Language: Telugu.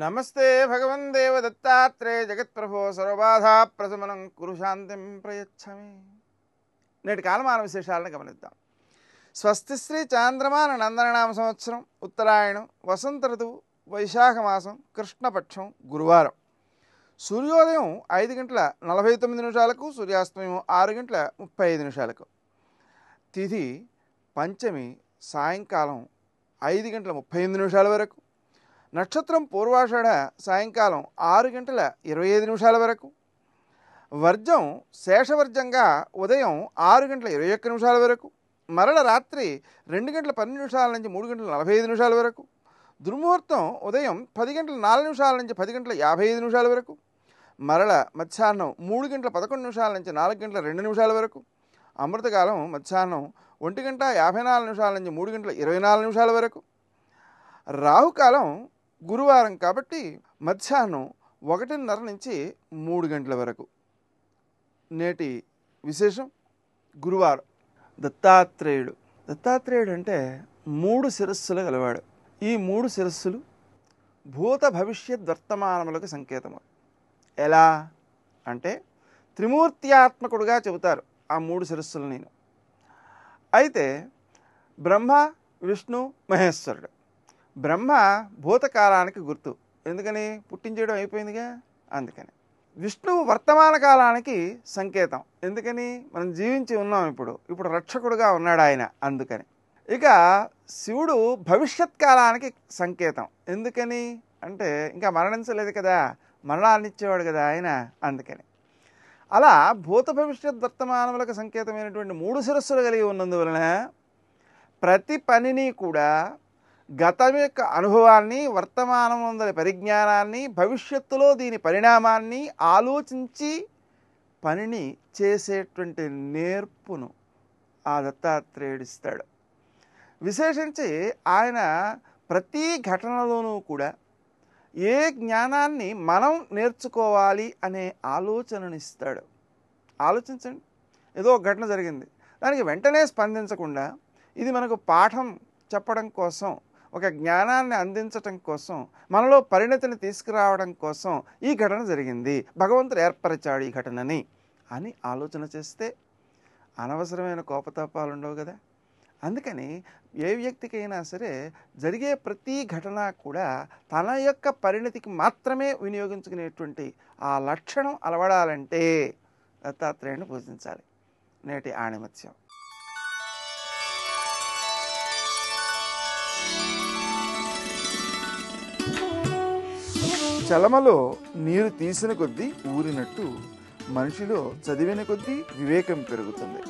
నమస్తే భగవన్ దేవ దత్తాత్రేయ జగత్ప్రభో సర్వబాధా ప్రశమనం కురు శాంతిం ప్రయచ్చమి. నేటి కాలమాన విశేషాలను గమనిద్దాం. స్వస్తి శ్రీ చాంద్రమాన నందననామ సంవత్సరం, ఉత్తరాయణం, వసంత ఋతువు, వైశాఖ మాసం, కృష్ణపక్షం, గురువారం. సూర్యోదయం 5:49, సూర్యాస్తమయం 6:35. తిథి పంచమి సాయంకాలం 5:35 వరకు. నక్షత్రం పూర్వాషాఢ సాయంకాలం 6:25 వరకు. వర్జం శేషవర్జంగా ఉదయం 6:21 వరకు. మరల రాత్రి 2:12 నుంచి 3:45 వరకు. దుర్ముహూర్తం ఉదయం 10:04 నుంచి 10:55 వరకు. మరల మధ్యాహ్నం 3:11 నుంచి 4:02 వరకు. అమృతకాలం మధ్యాహ్నం 1:54 నుంచి 3:24 వరకు. రాహుకాలం గురువారం కాబట్టి మధ్యాహ్నం 1:30 నుంచి 3 గంటల వరకు. నేటి విశేషం గురువారం. దత్తాత్రేయుడు అంటే 3 శిరస్సులు గలవాడు. ఈ 3 శిరస్సులు భూత భవిష్యత్ వర్తమానములకు సంకేతము. ఎలా అంటే త్రిమూర్త్యాత్మకుడుగా చెబుతారు ఆ 3 శిరస్సులు. నేను అయితే బ్రహ్మ, విష్ణు, మహేశ్వరుడు. బ్రహ్మ భూతకాలానికి గుర్తు, ఎందుకని పుట్టించేయడం అయిపోయిందిగా, అందుకని. విష్ణువు వర్తమాన కాలానికి సంకేతం, ఎందుకని మనం జీవించి ఉన్నాం, ఇప్పుడు రక్షకుడుగా ఉన్నాడు ఆయన, అందుకని. ఇక శివుడు భవిష్యత్ కాలానికి సంకేతం, ఎందుకని అంటే ఇంకా మరణించలేదు కదా, మరణాన్ని ఇచ్చేవాడు కదా ఆయన, అందుకని. అలా భూత భవిష్యత్ వర్తమానములకు సంకేతమైనటువంటి 3 శిరస్సులు కలిగి ఉన్నందువలన ప్రతి పనిని కూడా గతం యొక్క అనుభవాన్ని, వర్తమానముందలి పరిజ్ఞానాన్ని, భవిష్యత్తులో దీని పరిణామాన్ని ఆలోచించి పనిని చేసేటువంటి నేర్పును ఆ దత్తాత్రేయుడిస్తాడు. విశేషించి ఆయన ప్రతి ఘటనలోనూ కూడా ఏ జ్ఞానాన్ని మనం నేర్చుకోవాలి అనే ఆలోచననిస్తాడు. ఆలోచించండి, ఏదో ఒక ఘటన జరిగింది, దానికి వెంటనే స్పందించకుండా ఇది మనకు పాఠం చెప్పడం కోసం, ఒక జ్ఞానాన్ని అందించటం కోసం, మనలో పరిణతిని తీసుకురావడం కోసం ఈ ఘటన జరిగింది, భగవంతుడు ఏర్పరిచాడు ఈ ఘటనని అని ఆలోచన చేస్తే అనవసరమైన కోపతాపాలు ఉండవు కదా. అందుకని ఏ వ్యక్తికైనా సరే జరిగే ప్రతి ఘటన కూడా తన యొక్క పరిణతికి మాత్రమే వినియోగించుకునేటువంటి ఆ లక్షణం అలవడాలంటే దత్తాత్రేయుని పూజించాలి. నేటి ఆణిమత్యం. చలమలో నీరు తీసిన కొద్దీ ఊరినట్టు మనిషిలో చదివిన కొద్దీ వివేకం పెరుగుతుంది.